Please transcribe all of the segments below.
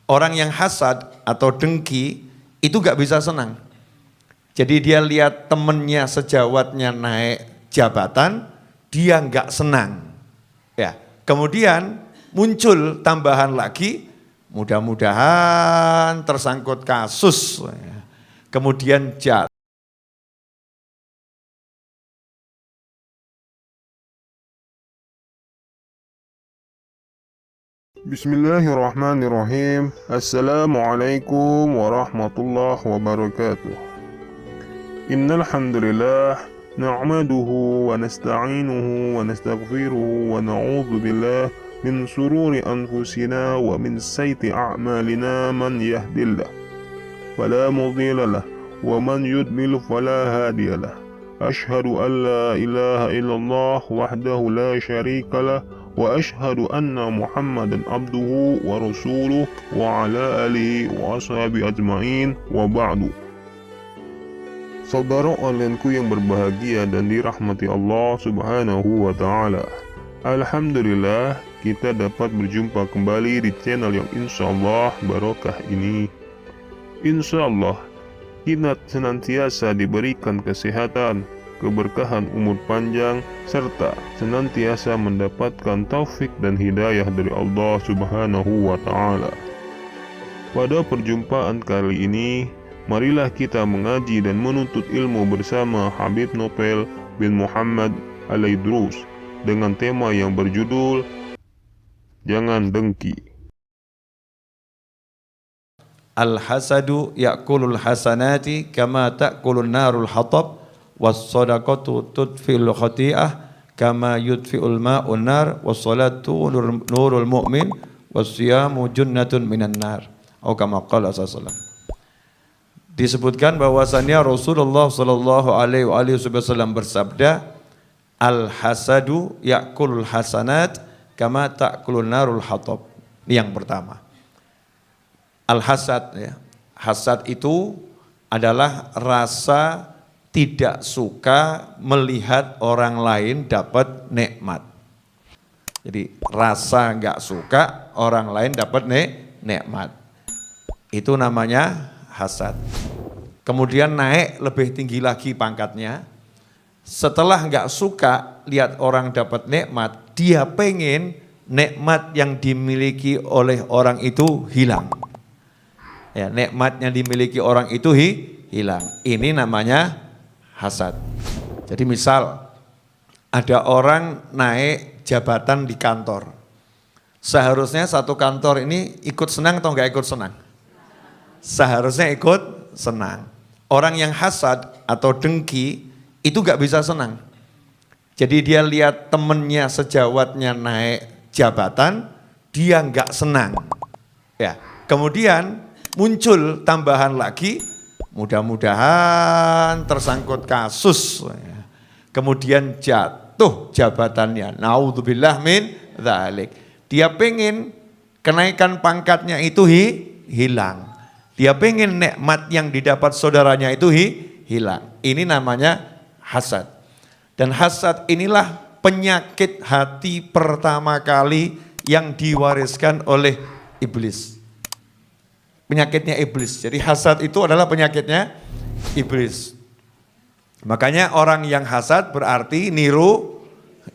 Orang yang hasad atau dengki itu gak bisa senang. Jadi dia lihat temennya sejawatnya naik jabatan, dia gak senang. Ya, kemudian muncul tambahan lagi, mudah-mudahan tersangkut kasus. Kemudian jatuh. Bismillahirrahmanirrahim. Assalamualaikum warahmatullahi wabarakatuh. Innal hamdalillah na'maduhu wa nasta'inuhu wa nastaghfiruhu wa na'udzu billah min sururi anfusina wa min sayyiati a'malina. Man yahdihillahu fala mudilla lahu wa man yudlil fala hadiya lahu. Asyhadu an la ilaha illallah wahdahu la syarika lahu wa ashhadu anna Muhammadan abduhu wa rasuluh wa ala alihi wa ashabi ajma'in wa ba'du. Saudara onlineku yang berbahagia dan dirahmati Allah subhanahu wa ta'ala, alhamdulillah kita dapat berjumpa kembali di channel yang insyaallah barokah ini. Insyaallah kita senantiasa diberikan kesehatan, keberkahan umur panjang, serta senantiasa mendapatkan taufik dan hidayah dari Allah subhanahu wa ta'ala. Pada perjumpaan kali ini, marilah kita mengaji dan menuntut ilmu bersama Habib Nopel bin Muhammad Al-Idrus dengan tema yang berjudul Jangan Dengki. Al-hasadu ya'kulul hasanati kama ta'kulun narul hatab, was-sadaqatu tudfi'ul khati'ah kama yudfi'ul ma'un nar, was-salatu nurul mu'min, was-siyamu junnatun minan nar. Atau kama qala sallallahu. Disebutkan bahwasannya Rasulullah sallallahu alaihi wasallam bersabda, al-hasadu ya'kulul hasanat kama ta'kulun narul hatab. Ini yang pertama. Al-hasad, ya. Hasad itu adalah rasa tidak suka melihat orang lain dapat nikmat. Jadi rasa nggak suka orang lain dapat nikmat. Itu namanya hasad. Kemudian naik lebih tinggi lagi pangkatnya. Setelah nggak suka lihat orang dapat nikmat, dia pengen nikmat yang dimiliki oleh orang itu hilang. Ya, nikmat yang dimiliki orang itu hilang. Ini namanya hasad. Jadi misal ada orang naik jabatan di kantor. Seharusnya satu kantor ini ikut senang atau enggak ikut senang? Seharusnya ikut senang. Orang yang hasad atau dengki itu enggak bisa senang. Jadi dia lihat temennya sejawatnya naik jabatan, dia enggak senang. Ya, kemudian muncul tambahan lagi, mudah-mudahan tersangkut kasus, kemudian jatuh jabatannya, naudzubillah min dzalik. Dia pengen kenaikan pangkatnya itu hilang, dia pengen nikmat yang didapat saudaranya itu hilang. Ini namanya hasad. Dan hasad inilah penyakit hati pertama kali yang diwariskan oleh iblis. Penyakitnya iblis. Jadi hasad itu adalah penyakitnya iblis. Makanya orang yang hasad berarti niru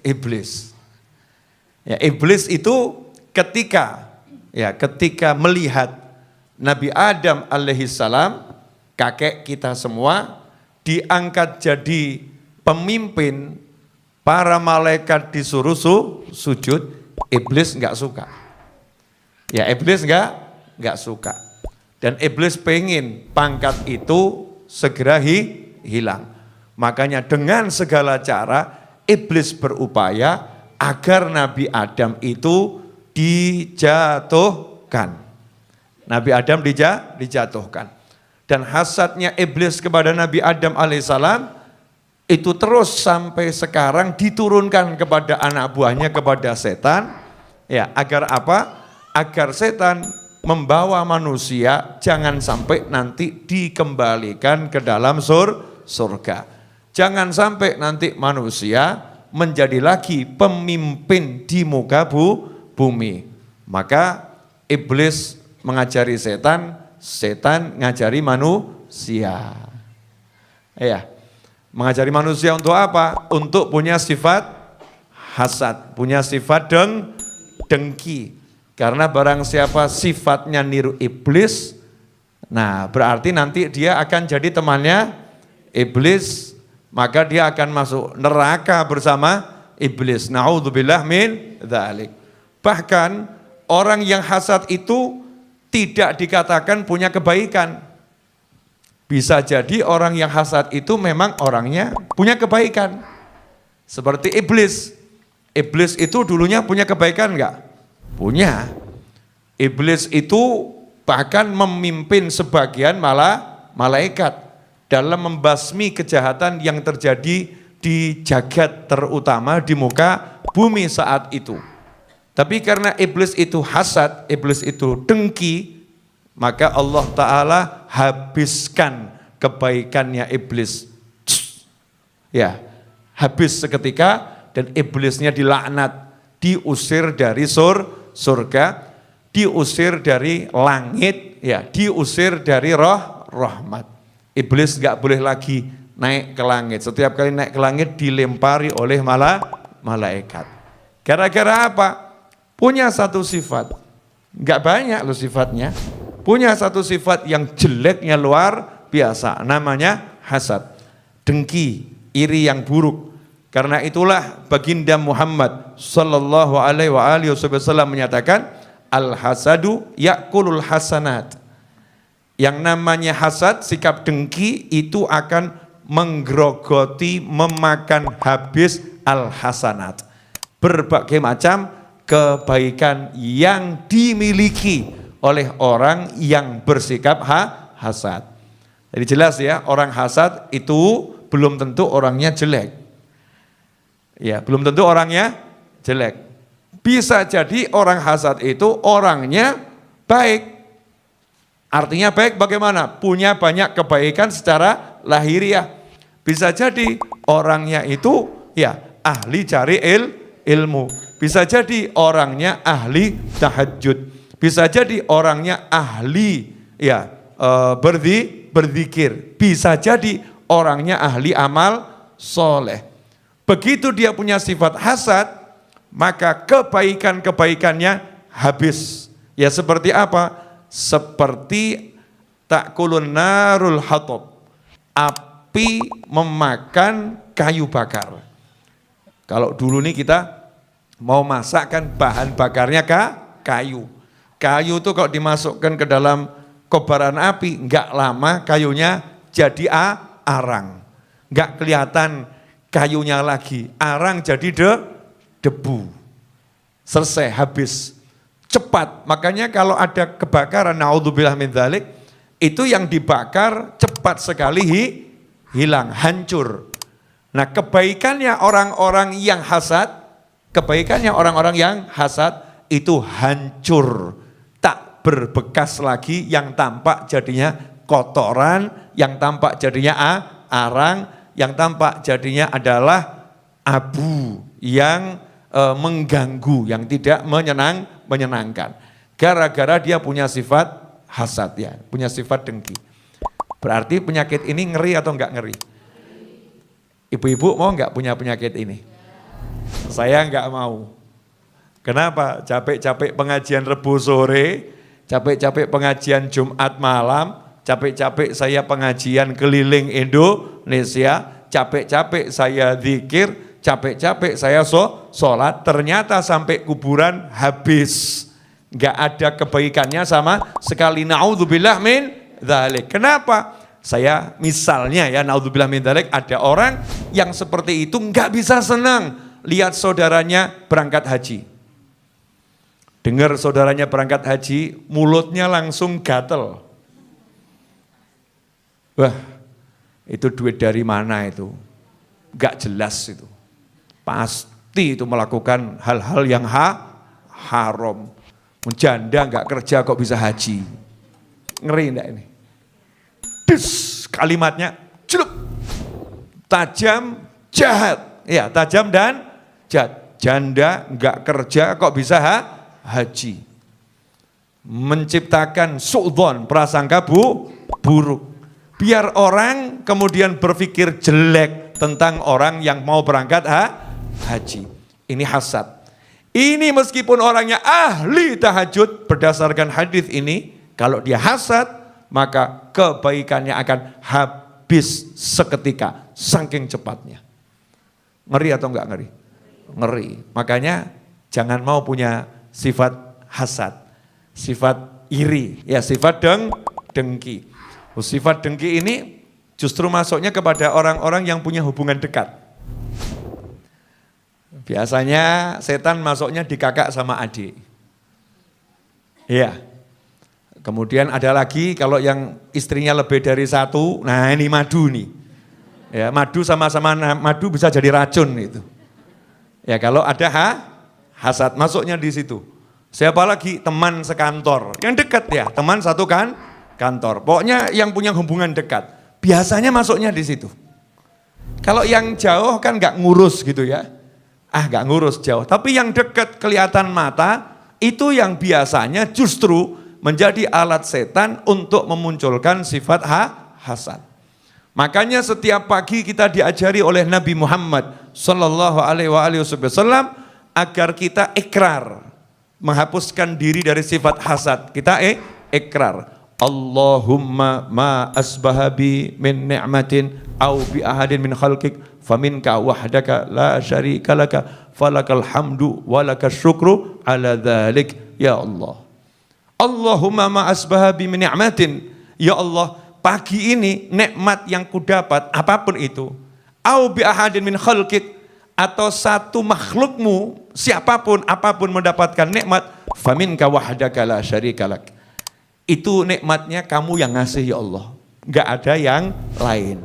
iblis. Ya, iblis itu ketika melihat Nabi Adam alaihissalam, kakek kita semua, diangkat jadi pemimpin, para malaikat disuruh sujud, iblis nggak suka. Ya, iblis nggak suka. Dan iblis pengen pangkat itu segera hilang. Makanya dengan segala cara iblis berupaya agar Nabi Adam itu dijatuhkan. Nabi Adam dijatuhkan. Dan hasadnya iblis kepada Nabi Adam alaihissalam itu terus sampai sekarang diturunkan kepada anak buahnya, kepada setan. Ya, agar apa? Agar setan membawa manusia jangan sampai nanti dikembalikan ke dalam surga. Jangan sampai nanti manusia menjadi lagi pemimpin di muka bumi. Maka iblis mengajari setan, setan ngajari manusia. Ya. Mengajari manusia untuk apa? Untuk punya sifat hasad, punya sifat dengki. Karena barang siapa sifatnya niru iblis, nah berarti nanti dia akan jadi temannya iblis, maka dia akan masuk neraka bersama iblis. Na'udzubillah min dzalik. Bahkan orang yang hasad itu tidak dikatakan punya kebaikan. Bisa jadi orang yang hasad itu memang orangnya punya kebaikan. Seperti iblis. Iblis itu dulunya punya kebaikan enggak? Punya. Iblis itu bahkan memimpin sebagian malaikat dalam membasmi kejahatan yang terjadi di jagat terutama di muka bumi saat itu. Tapi karena iblis itu hasad, iblis itu dengki, maka Allah Ta'ala habiskan kebaikannya iblis. Ya, habis seketika dan iblisnya dilaknat, diusir dari surga, diusir dari langit, ya, diusir dari rahmat. Iblis gak boleh lagi naik ke langit. Setiap kali naik ke langit dilempari oleh malaikat. Gara-gara apa? Punya satu sifat. Gak banyak loh sifatnya. Punya satu sifat yang jeleknya luar biasa, namanya hasad, dengki, iri yang buruk. Karena itulah baginda Muhammad sallallahu alaihi wasallam menyatakan, al-hasadu yakulul hasanat. Yang namanya hasad, sikap dengki itu akan menggerogoti, memakan habis al-hasanat. Berbagai macam kebaikan yang dimiliki oleh orang yang bersikap hasad. Jadi jelas ya, orang hasad itu belum tentu orangnya jelek. Ya, belum tentu orangnya jelek. Bisa jadi orang hasad itu orangnya baik. Artinya baik bagaimana? Punya banyak kebaikan secara lahiriah. Bisa jadi orangnya itu ya ahli cari ilmu. Bisa jadi orangnya ahli tahajud. Bisa jadi orangnya ahli ya berzikir. Bisa jadi orangnya ahli amal soleh. Begitu dia punya sifat hasad, maka kebaikan-kebaikannya habis. Ya seperti apa? Seperti takulun narul hatab. Api memakan kayu bakar. Kalau dulu nih kita mau masak kan bahan bakarnya kayu. Kayu itu kalau dimasukkan ke dalam kobaran api, enggak lama kayunya jadi arang. Enggak kelihatan kayunya lagi, arang jadi debu. Selesai, habis. Cepat, makanya kalau ada kebakaran, naudzubillah min dzalik, itu yang dibakar cepat sekali hilang, hancur. Nah kebaikannya orang-orang yang hasad, itu hancur. Tak berbekas lagi, yang tampak jadinya kotoran, yang tampak jadinya arang, yang tampak jadinya adalah abu yang mengganggu, yang tidak menyenangkan. Gara-gara dia punya sifat hasad ya, punya sifat dengki. Berarti penyakit ini ngeri atau enggak ngeri? Ibu-ibu mau enggak punya penyakit ini? Saya enggak mau. Kenapa? Capek-capek pengajian Rebo sore, capek-capek pengajian Jumat malam, capek-capek saya pengajian keliling Indonesia, capek-capek saya zikir, capek-capek saya sholat, ternyata sampai kuburan habis. Enggak ada kebaikannya sama sekali. Naudzubillah min dzalik. Kenapa? Saya misalnya ya, naudzubillah min dzalik, ada orang yang seperti itu enggak bisa senang lihat saudaranya berangkat haji. Dengar saudaranya berangkat haji, mulutnya langsung gatel. Wah, itu duit dari mana itu? Enggak jelas itu. Pasti itu melakukan hal-hal yang haram. Janda enggak kerja kok bisa haji. Ngeri enggak ini? Des, kalimatnya celup. Tajam, jahat. Ya, tajam dan jahat. Janda enggak kerja kok bisa haji. menciptakan su'dzon, prasangka buruk. Biar orang kemudian berpikir jelek tentang orang yang mau berangkat haji. Ini hasad. Ini meskipun orangnya ahli tahajud, berdasarkan hadis ini, kalau dia hasad, maka kebaikannya akan habis seketika, saking cepatnya. Ngeri atau enggak ngeri? Ngeri. Makanya jangan mau punya sifat hasad, sifat iri, ya sifat dengki. Sifat dengki ini justru masuknya kepada orang-orang yang punya hubungan dekat. Biasanya setan masuknya di kakak sama adik. Iya. Kemudian ada lagi kalau yang istrinya lebih dari satu, nah ini madu nih. Ya, madu sama-sama madu bisa jadi racun itu. Ya kalau ada hasad masuknya di situ. Siapa lagi? Teman sekantor. Yang dekat ya, teman satu kantor. Pokoknya yang punya hubungan dekat. Biasanya masuknya di situ. Kalau yang jauh kan nggak ngurus gitu ya. Nggak ngurus jauh. Tapi yang dekat kelihatan mata, itu yang biasanya justru menjadi alat setan untuk memunculkan sifat hasad. Makanya setiap pagi kita diajari oleh Nabi Muhammad sallallahu alaihi wasallam agar kita ikrar, menghapuskan diri dari sifat hasad. Kita ikrar. Allahumma ma asbahabi min ni'matin au bi ahadin min khalqik faminka wahdaka la syarika laka falakal hamdu walakal syukru ala dzalik ya Allah. Allahumma ma asbahabi min ni'matin, ya Allah, pagi ini nikmat yang kudapat apapun itu, au bi ahadin min khalqik, atau satu makhlukmu siapapun apapun mendapatkan nikmat, faminka wahdaka la syarika lak. Itu nikmatnya kamu yang ngasih ya Allah, enggak ada yang lain.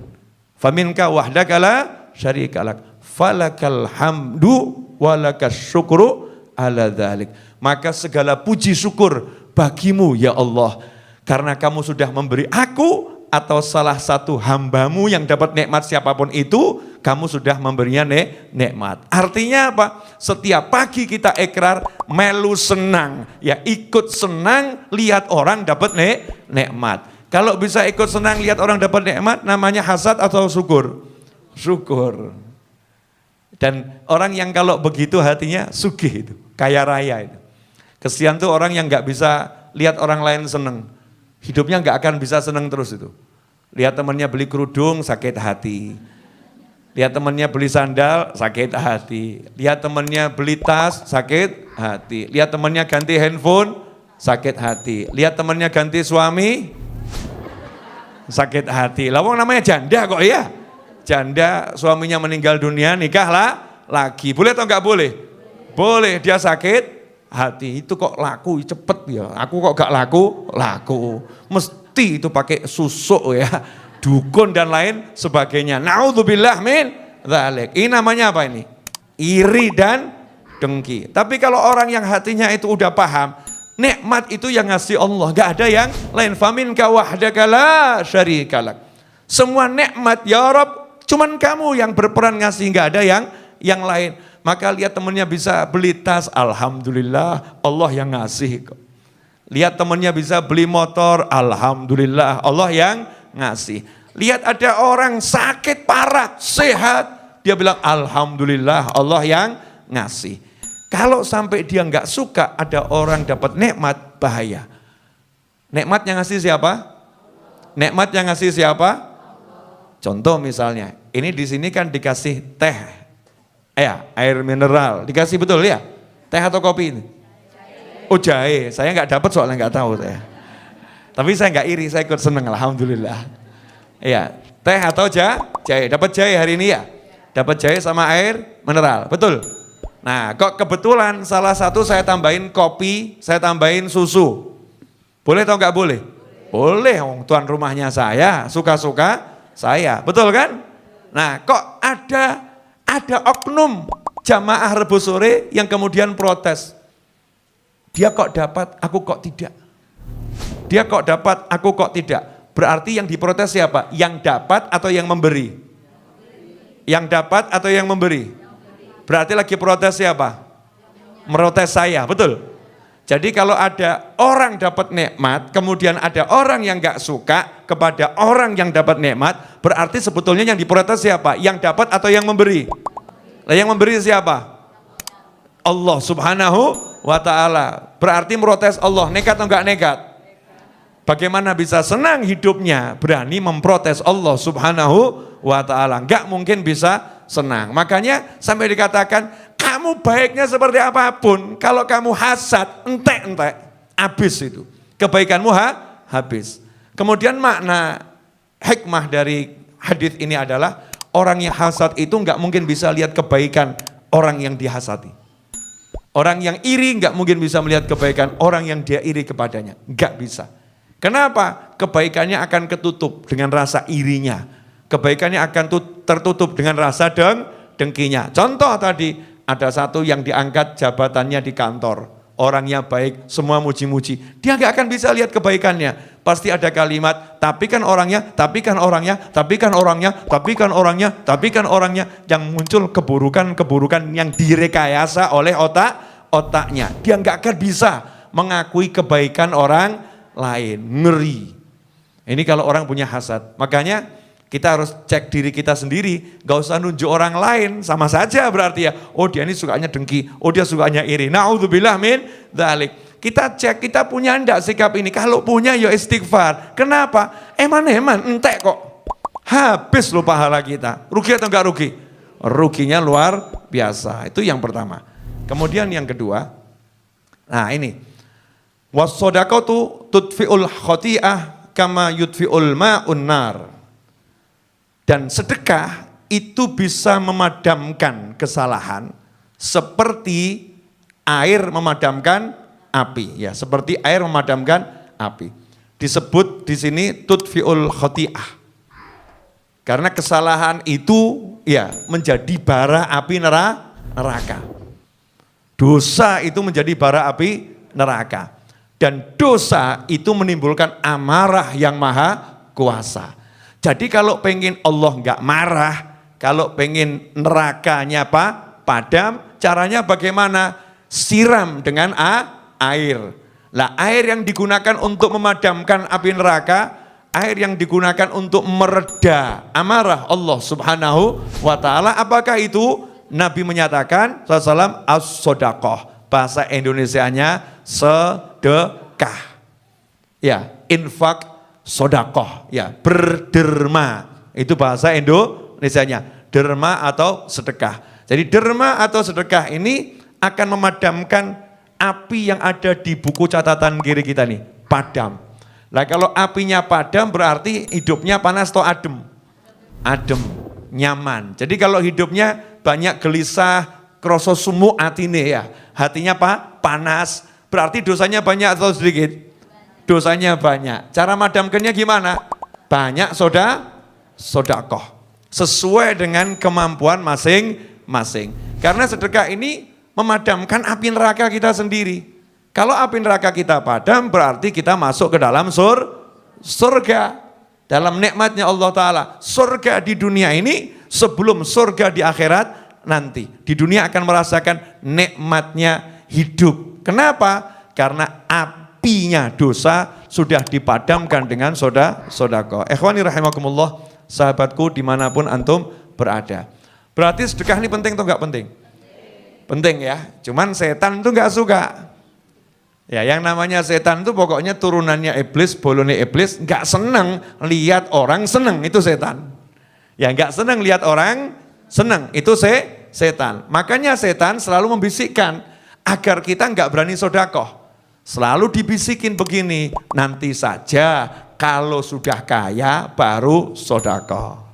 Faminka wahdaka la syarika lak falakal hamdu walakas syukru ala dzalik. Maka segala puji syukur bagimu ya Allah, karena kamu sudah memberi aku atau salah satu hambamu yang dapat nikmat siapapun itu, kamu sudah memberinya nikmat. Artinya apa? Setiap pagi kita ikrar, melu senang, ya ikut senang lihat orang dapat nikmat. Kalau bisa ikut senang lihat orang dapat nikmat, namanya hasad atau syukur? Syukur. Dan orang yang kalau begitu hatinya sugih itu, kaya raya itu. Kesian tuh orang yang nggak bisa lihat orang lain senang, hidupnya nggak akan bisa senang terus itu. Lihat temannya beli kerudung, sakit hati. Lihat temannya beli sandal, sakit hati. Lihat temannya beli tas, sakit hati. Lihat temannya ganti handphone, sakit hati. Lihat temannya ganti suami, sakit hati. Lawang namanya janda kok ya. Janda suaminya meninggal dunia, nikahlah lagi. Boleh atau enggak boleh? Boleh, dia sakit hati. Itu kok laku cepet ya. Aku kok gak laku? Laku. Mesti itu pakai susuk ya. Dukun dan lain sebagainya. Na'udzubillah min dzalik. Ini namanya apa ini? Iri dan dengki. Tapi kalau orang yang hatinya itu udah paham, nikmat itu yang ngasih Allah, gak ada yang lain. Faminka wahdaka la syarika lak. Semua nikmat ya Rabb, cuman kamu yang berperan ngasih, gak ada yang lain. Maka lihat temannya bisa beli tas, alhamdulillah Allah yang ngasih kok. Lihat temannya bisa beli motor, alhamdulillah Allah yang ngasih. Lihat ada orang sakit parah, sehat, dia bilang alhamdulillah Allah yang ngasih. Kalau sampai dia nggak suka ada orang dapat nikmat, bahaya. Nikmat yang ngasih siapa? Nikmat yang ngasih siapa? Contoh misalnya, ini di sini kan dikasih teh, ya air mineral, dikasih betul ya? Teh atau kopi ini? Oh jahe, saya nggak dapat soalnya nggak tahu saya. Tapi saya nggak iri, saya ikut seneng, alhamdulillah. Ya, teh atau jahe, dapat jahe hari ini ya? Dapat jahe sama air mineral, betul? Nah, kok kebetulan salah satu saya tambahin kopi, saya tambahin susu. Boleh atau nggak boleh? Boleh, tuan rumahnya saya, suka-suka saya, betul kan? Nah, kok ada oknum jamaah rebus sore yang kemudian protes. Dia kok dapat, aku kok tidak. Dia kok dapat, aku kok tidak. Berarti yang diprotes siapa? Yang dapat atau yang memberi? Yang dapat atau yang memberi? Berarti lagi protes siapa? Merotes saya, betul? Jadi kalau ada orang dapat nikmat, kemudian ada orang yang nggak suka kepada orang yang dapat nikmat, berarti sebetulnya yang diprotes siapa? Yang dapat atau yang memberi? Nah, yang memberi siapa? Allah subhanahu wa ta'ala. Berarti protes Allah, nekat atau enggak nekat? Bagaimana bisa senang hidupnya berani memprotes Allah subhanahu wa ta'ala? Enggak mungkin bisa senang. Makanya sampai dikatakan, kamu baiknya seperti apapun, kalau kamu hasad, entek-entek, habis itu. Kebaikanmu habis. Kemudian makna hikmah dari hadis ini adalah, orang yang hasad itu enggak mungkin bisa lihat kebaikan orang yang dihasati. Orang yang iri enggak mungkin bisa melihat kebaikan orang yang dia iri kepadanya. Enggak bisa. Kenapa? Kebaikannya akan ketutup dengan rasa irinya. Kebaikannya akan tertutup dengan rasa dengkinya. Contoh tadi, ada satu yang diangkat jabatannya di kantor. Orangnya baik, semua muji-muji. Dia nggak akan bisa lihat kebaikannya. Pasti ada kalimat, tapi kan orangnya, tapi kan orangnya, tapi kan orangnya, tapi kan orangnya, tapi kan orangnya. Yang muncul keburukan-keburukan yang direkayasa oleh otaknya. Dia nggak akan bisa mengakui kebaikan orang lain. Ngeri. Ini kalau orang punya hasad. Makanya kita harus cek diri kita sendiri, gak usah nunjuk orang lain, sama saja berarti ya. Oh dia ini sukanya dengki, oh dia sukanya iri. Na'udzubillah min dzalik. Kita cek, kita punya enggak sikap ini? Kalau punya ya istighfar. Kenapa? Eman entek kok. Habis loh pahala kita. Rugi atau enggak rugi? Ruginya luar biasa. Itu yang pertama. Kemudian yang kedua, nah ini. Was-shadaqatu tudfi'ul khati'ah kama yudfi'ul ma'un nar. Dan sedekah itu bisa memadamkan kesalahan seperti air memadamkan api, ya, seperti air memadamkan api. Disebut di sini tudfiul khati'ah. Karena kesalahan itu ya menjadi bara api neraka. Dosa itu menjadi bara api neraka. Dan dosa itu menimbulkan amarah yang maha kuasa. Jadi kalau pengen Allah enggak marah, kalau pengen nerakanya padam, caranya bagaimana? Siram dengan air. Lah air yang digunakan untuk memadamkan api neraka, air yang digunakan untuk mereda amarah Allah subhanahu wa ta'ala, apakah itu? Nabi menyatakan SAW as-sodaqoh, bahasa Indonesianya sedekah. Ya, infak sodakoh, ya, berderma, itu bahasa Indonesianya, derma atau sedekah. Jadi derma atau sedekah ini akan memadamkan api yang ada di buku catatan kiri kita nih, padam. Nah kalau apinya padam berarti hidupnya panas atau adem? Adem, nyaman. Jadi kalau hidupnya banyak gelisah, kroso sumu atine ya, hatinya panas, berarti dosanya banyak atau sedikit? Dosanya banyak. Cara madamkannya gimana? Banyak sodakoh. Sesuai dengan kemampuan masing-masing. Karena sedekah ini memadamkan api neraka kita sendiri. Kalau api neraka kita padam, berarti kita masuk ke dalam surga. Dalam nikmatnya Allah Ta'ala. Surga di dunia ini sebelum surga di akhirat nanti. Di dunia akan merasakan nikmatnya hidup. Kenapa? Karena apinya dosa sudah dipadamkan dengan sodako. Ikhwani rahimakumullah, sahabatku dimanapun antum berada. Berarti sedekah ini penting atau enggak penting? Penting ya, cuman setan itu enggak suka. Ya, yang namanya setan itu pokoknya turunannya iblis, bolone iblis, enggak senang lihat orang senang, itu setan. Ya enggak senang lihat orang senang, itu setan. Makanya setan selalu membisikkan agar kita enggak berani sodakoh. Selalu dibisikin begini, nanti saja kalau sudah kaya baru sodakoh.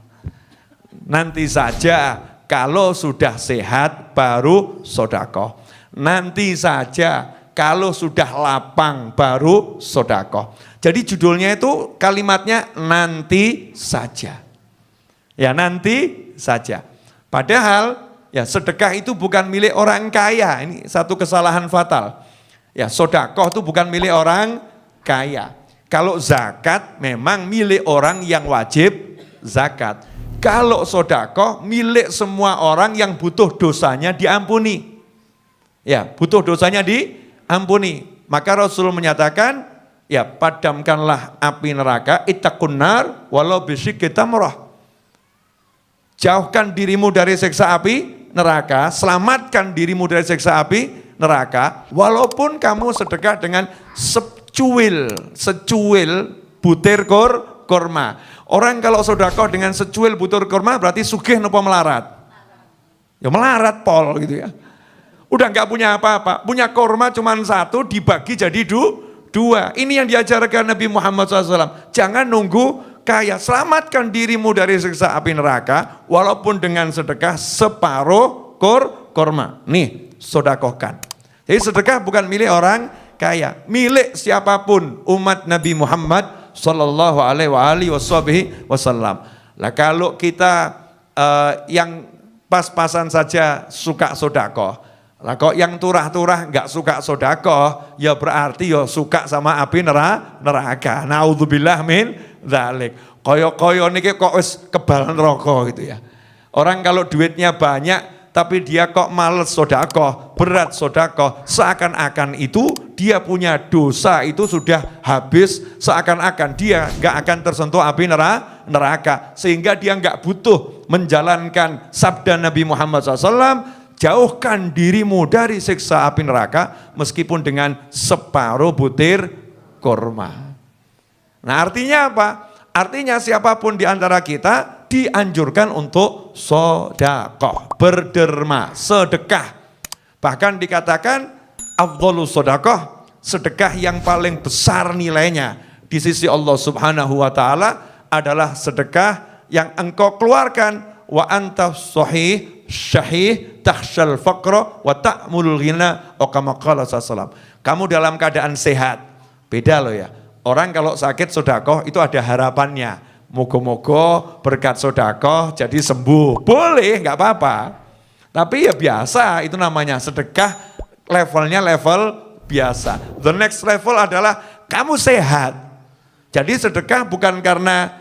Nanti saja kalau sudah sehat baru sodakoh. Nanti saja kalau sudah lapang baru sodakoh. Jadi judulnya itu kalimatnya nanti saja. Ya nanti saja. Padahal ya sedekah itu bukan milik orang kaya. Ini satu kesalahan fatal. Ya, sodakoh itu bukan milik orang kaya. Kalau zakat memang milik orang yang wajib zakat. Kalau sodakoh milik semua orang yang butuh dosanya diampuni. Ya, butuh dosanya diampuni. Maka Rasul menyatakan, ya padamkanlah api neraka, ittaqun nar walau bisyikki tamrah. Jauhkan dirimu dari siksa api neraka, selamatkan dirimu dari siksa api neraka, walaupun kamu sedekah dengan secuil butir kurma. Orang kalau sedekah dengan secuil butir kurma berarti sugih napa melarat? Ya melarat pol gitu ya. Udah nggak punya apa-apa, punya kurma cuma satu dibagi jadi dua. Ini yang diajarkan Nabi Muhammad SAW. Jangan nunggu kaya, selamatkan dirimu dari siksa api neraka, walaupun dengan sedekah separuh kurma. Nih, sodakohkan. Jadi sedekah bukan milik orang kaya, milik siapapun umat Nabi Muhammad Sallallahu Alaihi Wasallam. Lah kalau kita yang pas-pasan saja suka sodakoh, lah kok yang turah-turah nggak suka sodakoh, ya berarti ya suka sama api neraka. Naudzubillah min dzalik. Koyo-koyo niki kok wis kebal neraka gitu ya. Orang kalau duitnya banyak tapi dia kok males sodakoh, berat sodakoh, seakan-akan itu dia punya dosa itu sudah habis, seakan-akan dia nggak akan tersentuh api neraka, sehingga dia nggak butuh menjalankan sabda Nabi Muhammad SAW. Jauhkan dirimu dari siksa api neraka meskipun dengan separuh butir kurma. Nah artinya apa? Artinya siapapun di antara kita dianjurkan untuk sedekah, berderma, sedekah. Bahkan dikatakan afdhalus sedekah, sedekah yang paling besar nilainya di sisi Allah Subhanahu wa taala adalah sedekah yang engkau keluarkan wa anta sahih syahih takhshal faqra wa ta'mulul ghina atau kama qala sallallahu. Kamu dalam keadaan sehat. Beda loh ya. Orang kalau sakit sedekah itu ada harapannya. Moga-moga berkat sedekah jadi sembuh. Boleh, enggak apa-apa. Tapi ya biasa, itu namanya sedekah levelnya level biasa. The next level adalah kamu sehat. Jadi sedekah bukan karena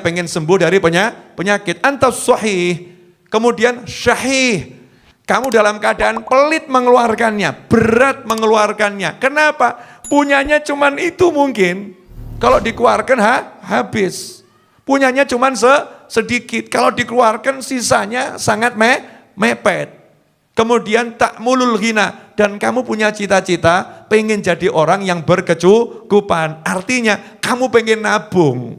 pengen sembuh dari penyakit. Antas sahih. Kemudian syahih, kamu dalam keadaan pelit mengeluarkannya, berat mengeluarkannya. Kenapa? Punyanya cuman itu mungkin. Kalau dikeluarkan habis. Punyanya cuman sedikit. Kalau dikeluarkan sisanya sangat mepet. Kemudian ta'mulul ghina, dan kamu punya cita-cita pengen jadi orang yang berkecukupan. Artinya kamu pengen nabung,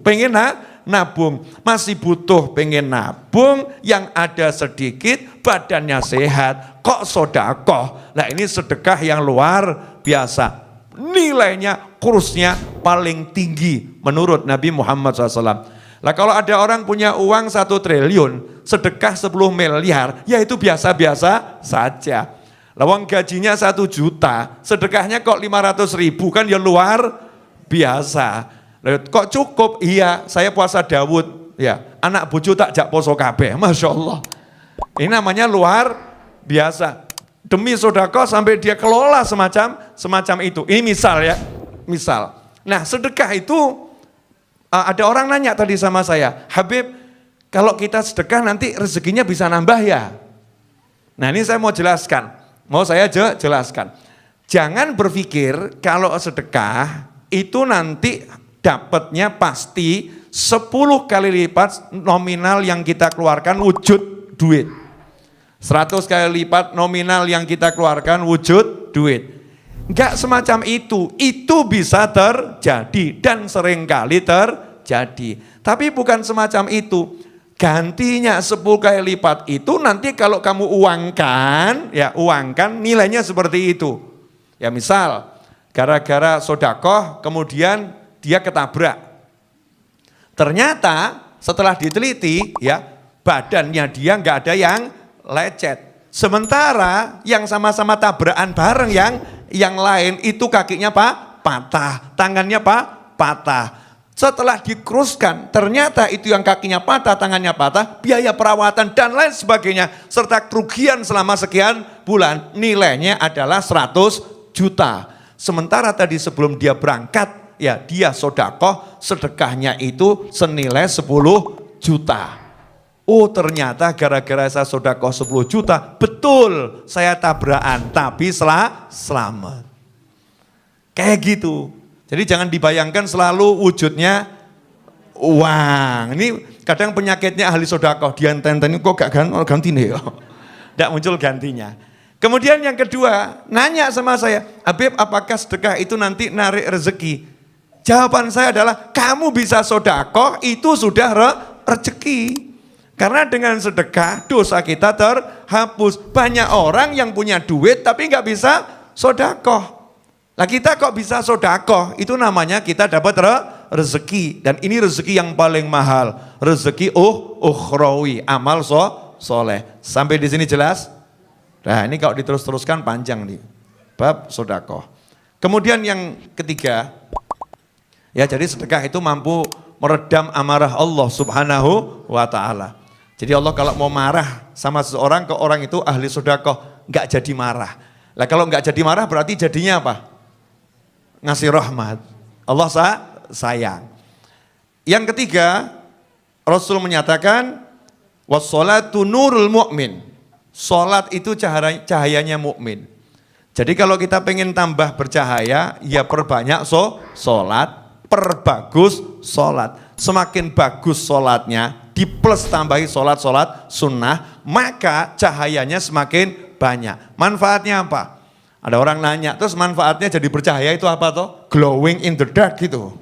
nabung, masih butuh pengen nabung, yang ada sedikit, badannya sehat, kok sedekah. Nah ini sedekah yang luar biasa. Nilainya, kursnya paling tinggi menurut Nabi Muhammad SAW. Lah kalau ada orang punya uang 1 triliun, sedekah 10 miliar, ya itu biasa-biasa saja. Lawang gajinya 1 juta, sedekahnya kok 500.000, kan ya luar biasa. Kok cukup? Iya, saya puasa Daud. Ya, anak bojo tak jak poso kabeh. Masya Allah. Ini namanya luar biasa. Demi sedekah sampai dia kelola semacam itu. Ini misal ya, misal. Nah, sedekah itu ada orang nanya tadi sama saya, Habib, kalau kita sedekah nanti rezekinya bisa nambah ya? Nah, ini saya mau jelaskan. Mau saya jelaskan. Jangan berpikir kalau sedekah itu nanti dapatnya pasti 10 kali lipat nominal yang kita keluarkan wujud duit. 100 kali lipat nominal yang kita keluarkan wujud duit. Enggak semacam itu bisa terjadi dan seringkali terjadi. Tapi bukan semacam itu. Gantinya 10 kali lipat itu nanti kalau kamu uangkan nilainya seperti itu. Ya misal, gara-gara sedekah kemudian dia ketabrak. Ternyata setelah diteliti ya badannya dia nggak ada yang lecet. Sementara yang sama-sama tabrakan bareng yang lain itu kakinya patah, tangannya patah. Setelah dikruskan, ternyata itu yang kakinya patah, tangannya patah, biaya perawatan dan lain sebagainya serta kerugian selama sekian bulan nilainya adalah 100 juta. Sementara tadi sebelum dia berangkat ya dia sedekahnya itu senilai 10 juta. Oh ternyata gara-gara saya sedekah 10 juta, betul saya tabrakan tapi selamat. Kayak gitu. Jadi jangan dibayangkan selalu wujudnya uang. Ini kadang penyakitnya ahli sedekah, dianten-enten kok gak ganti nih. Tidak muncul gantinya. Kemudian yang kedua, nanya sama saya, Habib, apakah sedekah itu nanti narik rezeki? Jawaban saya adalah, kamu bisa sedekah itu sudah rezeki. Karena dengan sedekah dosa kita terhapus. Banyak orang yang punya duit tapi nggak bisa sedekah. Lah kita kok bisa sedekah? Itu namanya kita dapat rezeki. Dan ini rezeki yang paling mahal. Rezeki ukhrawi, amal soleh. Sampai di sini jelas? Nah ini kalau diterus-teruskan panjang nih. Bab sedekah. Kemudian yang ketiga, ya jadi sedekah itu mampu meredam amarah Allah Subhanahu wa ta'ala. Jadi Allah kalau mau marah sama seseorang, ke orang itu ahli sedekah, nggak jadi marah. Lah kalau nggak jadi marah berarti jadinya apa? Ngasih rahmat. Allah sayang. Yang ketiga, Rasul menyatakan wassalatu nurul mu'min. Salat itu cahayanya mukmin. Jadi kalau kita pengen tambah bercahaya, ya perbanyak salat, perbagus salat. Semakin bagus salatnya, di plus tambahi salat sunnah, maka cahayanya semakin banyak. Manfaatnya apa? Ada orang nanya, terus manfaatnya jadi bercahaya itu apa toh? Glowing in the dark gitu.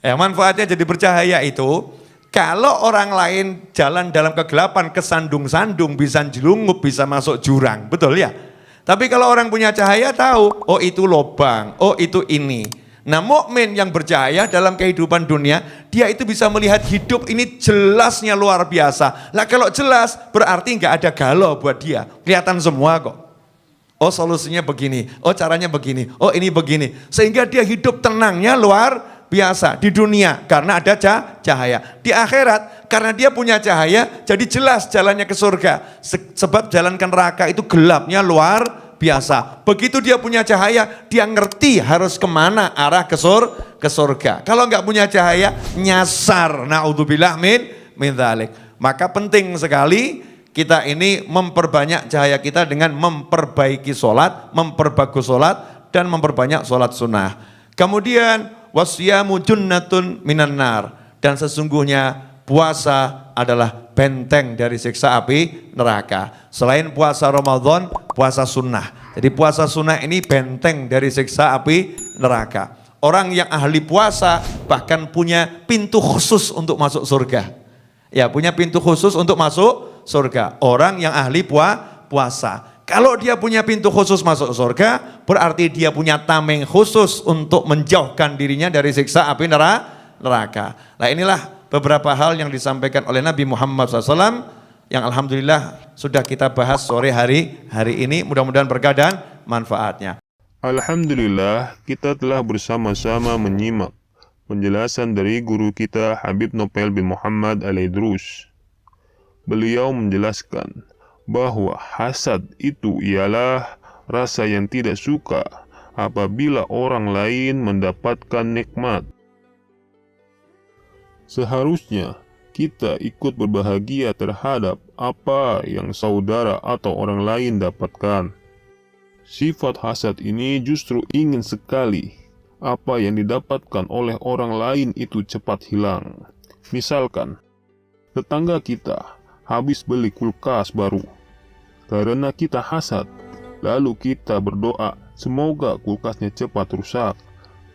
Ya, manfaatnya jadi bercahaya itu, kalau orang lain jalan dalam kegelapan, kesandung-sandung, bisa jelungup, bisa masuk jurang, betul ya? Tapi kalau orang punya cahaya tahu, oh itu lobang, oh itu ini. Nah mukmin yang bercahaya dalam kehidupan dunia, dia itu bisa melihat hidup ini jelasnya luar biasa. Lah kalau jelas berarti nggak ada galau buat dia, kelihatan semua kok. Oh solusinya begini, oh caranya begini, oh ini begini. Sehingga dia hidup tenangnya luar biasa di dunia karena ada cahaya. Di akhirat karena dia punya cahaya jadi jelas jalannya ke surga. Sebab jalan ke neraka itu gelapnya luar biasa. Begitu dia punya cahaya, dia ngerti harus kemana arah ke surga. Kalau nggak punya cahaya, nyasar. Naudzubillah min dzalik. Maka penting sekali kita ini memperbanyak cahaya kita dengan memperbaiki sholat, memperbagus sholat, dan memperbanyak sholat sunnah. Kemudian wasyamu junnatun minan nar, dan sesungguhnya puasa adalah benteng dari siksa api neraka. Selain puasa Ramadan, puasa sunnah. Jadi puasa sunnah ini benteng dari siksa api neraka. Orang yang ahli puasa bahkan punya pintu khusus untuk masuk surga. Ya, punya pintu khusus untuk masuk surga. Orang yang ahli puasa. Kalau dia punya pintu khusus masuk surga, berarti dia punya tameng khusus untuk menjauhkan dirinya dari siksa api neraka. Nah inilah beberapa hal yang disampaikan oleh Nabi Muhammad SAW yang alhamdulillah sudah kita bahas sore hari ini. Mudah-mudahan berkah dan manfaatnya. Alhamdulillah kita telah bersama-sama menyimak penjelasan dari guru kita Habib Nopel bin Muhammad Al-Idrus. Beliau menjelaskan bahwa hasad itu ialah rasa yang tidak suka apabila orang lain mendapatkan nikmat. Seharusnya kita ikut berbahagia terhadap apa yang saudara atau orang lain dapatkan. Sifat hasad ini justru ingin sekali apa yang didapatkan oleh orang lain itu cepat hilang. Misalkan, tetangga kita habis beli kulkas baru. Karena kita hasad, lalu kita berdoa, semoga kulkasnya cepat rusak.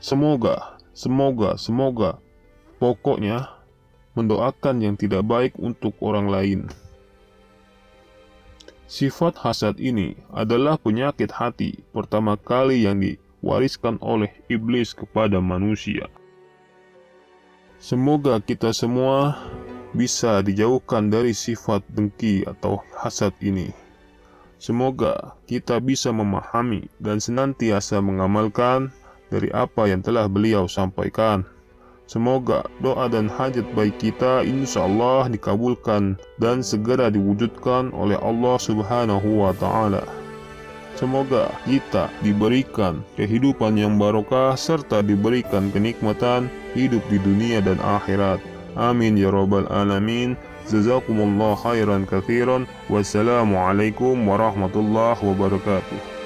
Semoga. Pokoknya, mendoakan yang tidak baik untuk orang lain. Sifat hasad ini adalah penyakit hati pertama kali yang diwariskan oleh iblis kepada manusia. Semoga kita semua bisa dijauhkan dari sifat dengki atau hasad ini. Semoga kita bisa memahami dan senantiasa mengamalkan dari apa yang telah beliau sampaikan. Semoga doa dan hajat baik kita insya Allah dikabulkan dan segera diwujudkan oleh Allah Subhanahu wa Ta'ala. Semoga kita diberikan kehidupan yang barokah serta diberikan kenikmatan hidup di dunia dan akhirat. Amin ya rabbal alamin. Jazakumullah khairan katsiran. Wassalamualaikum warahmatullahi wabarakatuh.